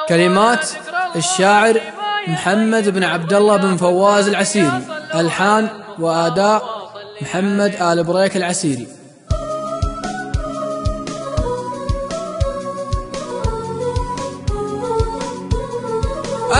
كلمات الشاعر محمد بن عبد الله بن فواز العسيري، ألحان وأداء محمد آل بريك العسيري.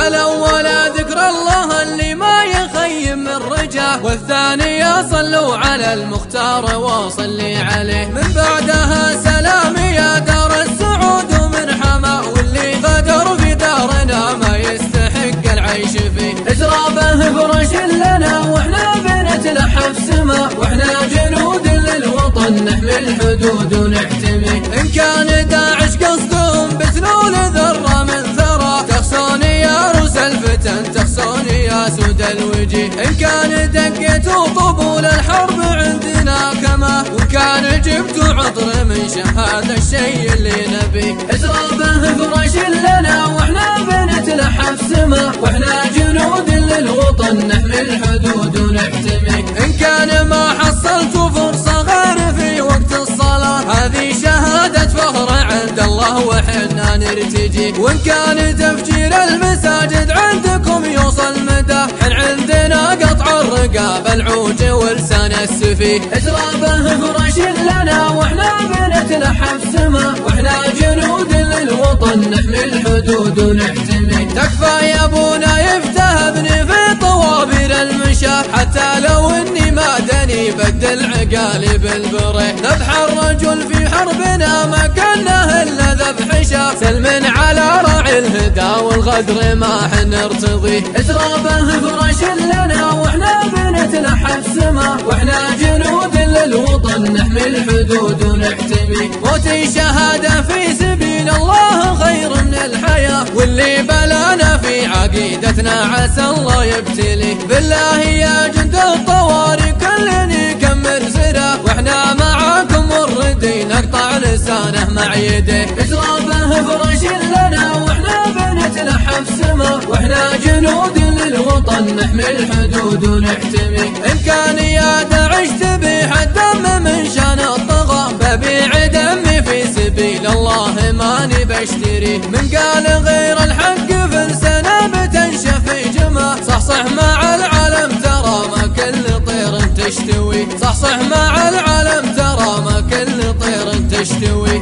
الأول ذكر الله اللي ما يخيم من رجاه، والثاني صلوا على المختار وصلي عليه، من بعدها سلام يا دار السعود ومن حما، واللي غدر في دارنا ما يستحق العيش فيه. اجرابه فرش لنا واحنا بنتلحف سما، واحنا جنود للوطن نحمي الحدود ونحتمي. ان كان داعش قصدهم بسلول ذره من ثرى، تخصوني يا روس الفتن تخصوني يا سود الوجيه. ان كان دقيتوا طبول الحرب عندنا كما، وان كان جبتوا عطر من هذا الشيء اللي نبيه. اجرابه فرش لنا واحنا بنتلحف سما، واحنا جنود للوطن نحمي الحدود ونحتمي. ان كان ما حصلتوا فرصه غير في وقت الصلاه، هذه شهاده فخر عند الله وحنا نرتجي. وان كان تفجير المساجد عندكم يوصل مدى، حن عندنا قطع الرقاب العوج ولسان السفيه. اجرابه فرش لنا واحنا بنتلحف سما، واحنا جنود للوطن نحمي الحدود ونحتمي. تكفى يا ابونا يفتهبني في طوابير المشاة، حتى لو اني مادني بدل عقالي بالبريه. ذبح الرجل في حربنا ما كنا الا ذبح شاه، سلم على راعي الهدى والغدر ما حنرتضيه. اجرابه فرش لنا واحنا بنتلحف سما، واحنا جنود للوطن نحمي الحدود ونحتمي. موتي شهاده في سبيل الله خير من الحياه، واللي بلانا في عقيدتنا عسى الله يبتليه. بالله يا جند الطوارئ كل يكمل سراه، واحنا معاكم والردي نقطع لسانه مع يديه. اجرابه فرش لنا واحنا بنتلحف سما، واحنا جنود للوطن نحمي الحدود ونحتمي. ان كان يا داعش تبيح الدم من شان الطغى، ببيع دمي في سبيل الله ماني بشتري. من قال غير الحق في لسانه بتنشف جماه، صحصح مع العالم ترى ما كل طير تشتوي. صحصح مع العالم ترى ما كل طير تشتوي.